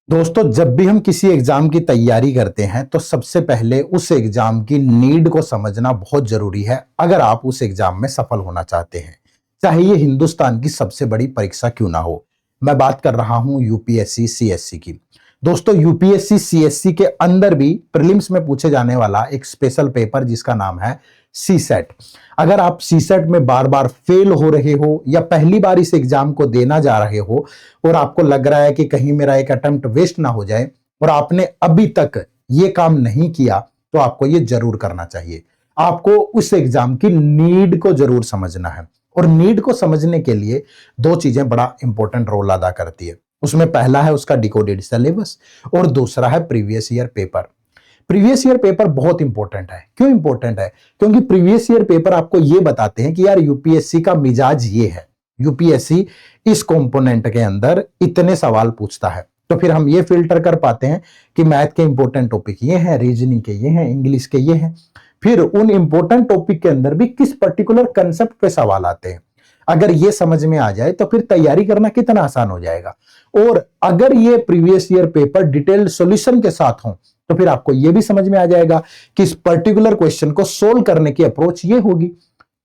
दोस्तों, जब भी हम किसी एग्जाम की तैयारी करते हैं तो सबसे पहले उस एग्जाम की नीड को समझना बहुत जरूरी है। अगर आप उस एग्जाम में सफल होना चाहते हैं, चाहे ये हिंदुस्तान की सबसे बड़ी परीक्षा क्यों ना हो। मैं बात कर रहा हूं यूपीएससी सीएससी की। दोस्तों, यूपीएससी सीएससी के अंदर भी प्रीलिम्स में पूछे जाने वाला एक स्पेशल पेपर जिसका नाम है सी सेट। अगर आप सी सेट में बार बार फेल हो रहे हो या पहली बार इस एग्जाम को देना जा रहे हो और आपको लग रहा है कि कहीं मेरा एक अटेम्प्ट वेस्ट ना हो जाए और आपने अभी तक ये काम नहीं किया, तो आपको ये जरूर करना चाहिए। आपको उस एग्जाम की नीड को जरूर समझना है और नीड को समझने के लिए दो चीजें बड़ा इंपॉर्टेंट रोल अदा करती है। उसमें पहला है उसका डिकोडेड सिलेबस और दूसरा है previous year paper. Previous year paper बहुत इंपॉर्टेंट है। क्यों इंपॉर्टेंट है? क्योंकि प्रीवियस ईयर पेपर आपको ये बताते हैं कि यार यूपीएससी का मिजाज ये है, यूपीएससी इस कंपोनेंट के अंदर इतने सवाल पूछता है। तो फिर हम ये फिल्टर कर पाते हैं कि मैथ के इंपॉर्टेंट टॉपिक ये हैं, रीजनिंग के ये हैं, इंग्लिश के ये हैं। फिर उन इंपॉर्टेंट टॉपिक के अंदर भी किस पर्टिकुलर कंसेप्ट पे सवाल आते हैं, अगर ये समझ में आ जाए तो फिर तैयारी करना कितना आसान हो जाएगा। और अगर ये previous year paper detailed solution के साथ हो तो फिर आपको यह भी समझ में आ जाएगा कि इस पर्टिकुलर क्वेश्चन को सोल्व करने की अप्रोच ये होगी।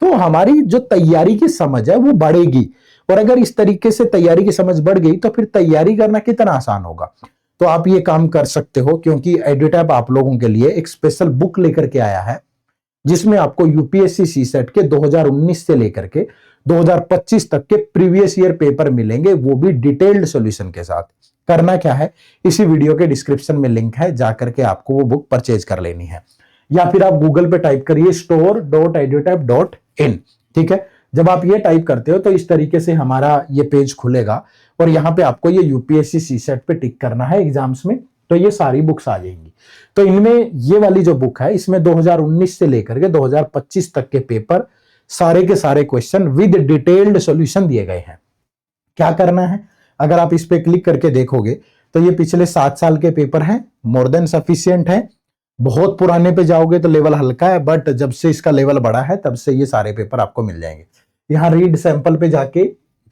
तो हमारी जो तैयारी की समझ है वो बढ़ेगी। और अगर इस तरीके से तैयारी की समझ बढ़ गई तो फिर तैयारी करना कितना आसान होगा। तो आप ये काम कर सकते हो, क्योंकि एडुटैप आप लोगों के लिए एक स्पेशल बुक लेकर के आया है जिसमें आपको यूपीएससी सीसेट के 2019 से लेकर के 2025 तक के प्रीवियस ईयर पेपर मिलेंगे, वो भी डिटेल्ड सॉल्यूशन के साथ। करना क्या है, इसी वीडियो के डिस्क्रिप्शन में लिंक है, जाकर के आपको वो बुक परचेज कर लेनी है, या फिर आप गूगल पे टाइप करिए store.edutap.in। ठीक है, जब आप ये टाइप करते हो तो इस तरीके से हमारा ये पेज खुलेगा और यहाँ पे आपको ये यूपीएससी सीसेट पे टिक करना है एग्जाम्स में, तो ये सारी बुक्स आ जाएंगी। तो इनमें ये वाली जो बुक है इसमें 2019 से लेकर के 2025 तक के पेपर, सारे के सारे क्वेश्चन विद डिटेल्ड सॉल्यूशन दिए गए हैं। क्या करना है, अगर आप इस पे क्लिक करके देखोगे तो ये पिछले 7 साल के पेपर हैं, मोर देन सफिशियंट है। बहुत पुराने पे जाओगे तो लेवल हल्का है, बट जब से इसका लेवल बड़ा है तब से ये सारे पेपर आपको मिल जाएंगे। यहाँ रीड सैंपल पे जाके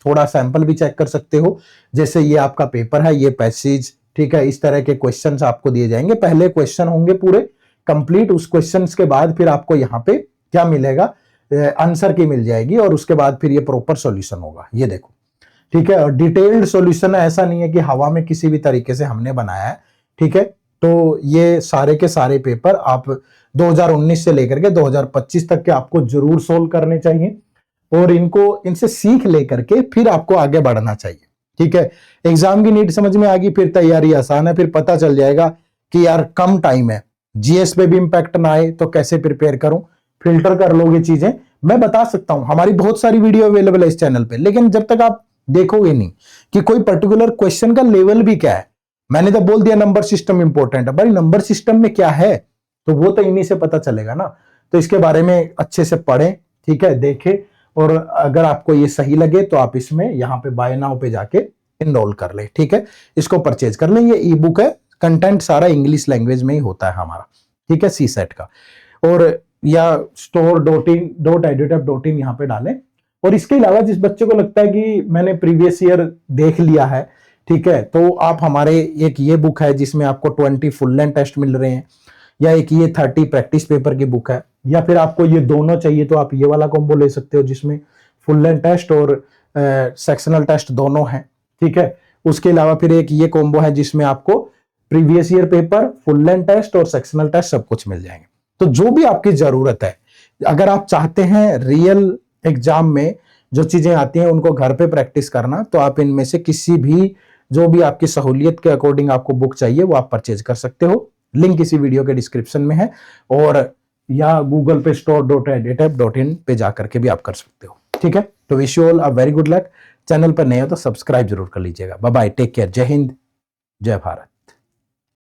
थोड़ा सैंपल भी चेक कर सकते हो। जैसे ये आपका पेपर है, ये पैसेज, ठीक है, इस तरह के क्वेश्चंस आपको दिए जाएंगे। पहले क्वेश्चन होंगे पूरे कंप्लीट, उस क्वेश्चंस के बाद फिर आपको यहाँ पे क्या मिलेगा, आंसर की मिल जाएगी और उसके बाद फिर ये प्रॉपर सॉल्यूशन होगा। ये देखो, ठीक है, और डिटेल्ड सॉल्यूशन है, ऐसा नहीं है कि हवा में किसी भी तरीके से हमने बनाया है। ठीक है, तो ये सारे के सारे पेपर आप 2019 से लेकर के 2025 तक के आपको जरूर सोल्व करने चाहिए और इनसे सीख लेकर के फिर आपको आगे बढ़ना चाहिए। ठीक है, एग्जाम की नीड समझ में आ गई, फिर तैयारी आसान है, फिर पता चल जाएगा कि यार कम टाइम है, जीएस पे भी इंपैक्ट ना आए तो कैसे प्रिपेयर करूं। फिल्टर कर लोगे चीजें, मैं बता सकता हूं, हमारी बहुत सारी वीडियो अवेलेबल है इस चैनल पे, लेकिन जब तक आप देखोगे नहीं कि कोई पर्टिकुलर क्वेश्चन का लेवल भी क्या है। मैंने तो बोल दिया नंबर सिस्टम इंपॉर्टेंट है, भाई नंबर सिस्टम में क्या है तो वो तो इन्हीं से पता चलेगा ना। तो इसके बारे में अच्छे से पढ़ें, ठीक है, देखें, और अगर आपको ये सही लगे तो आप इसमें यहाँ पे बाय नाउ पे जाके इनरोल कर ले। ठीक है, इसको परचेज कर ले। ये ई बुक है, कंटेंट सारा इंग्लिश लैंग्वेज में ही होता है हमारा, ठीक है, सी सेट का। और या store.edutap.in यहाँ पे डालें। और इसके अलावा जिस बच्चे को लगता है कि मैंने प्रीवियस ईयर देख लिया है, ठीक है, तो आप हमारे एक ये बुक है जिसमें आपको 20 फुल लेंथ टेस्ट मिल रहे हैं, या एक ये 30 प्रैक्टिस पेपर की बुक है, या फिर आपको ये दोनों चाहिए तो आप ये वाला कॉम्बो ले सकते हो जिसमें फुल लेंथ टेस्ट और सेक्शनल टेस्ट दोनों हैं। ठीक है, उसके अलावा फिर एक ये कॉम्बो है जिसमें आपको previous year paper, full length test और सेक्शनल टेस्ट सब कुछ मिल जाएंगे। तो जो भी आपकी जरूरत है, अगर आप चाहते हैं रियल एग्जाम में जो चीजें आती हैं उनको घर पे प्रैक्टिस करना, तो आप इनमें से किसी भी, जो भी आपकी सहूलियत के अकॉर्डिंग आपको बुक चाहिए वो आप परचेज कर सकते हो। लिंक इसी वीडियो के डिस्क्रिप्शन में है, और या गूगल पे store.edutap.in पे जाकर के भी आप कर सकते हो। ठीक है, तो wish you all a very good luck. Channel पर नए हो तो सब्सक्राइब जरूर कर लीजिएगा। बाय बाय, टेक केयर, जय हिंद, जय भारत।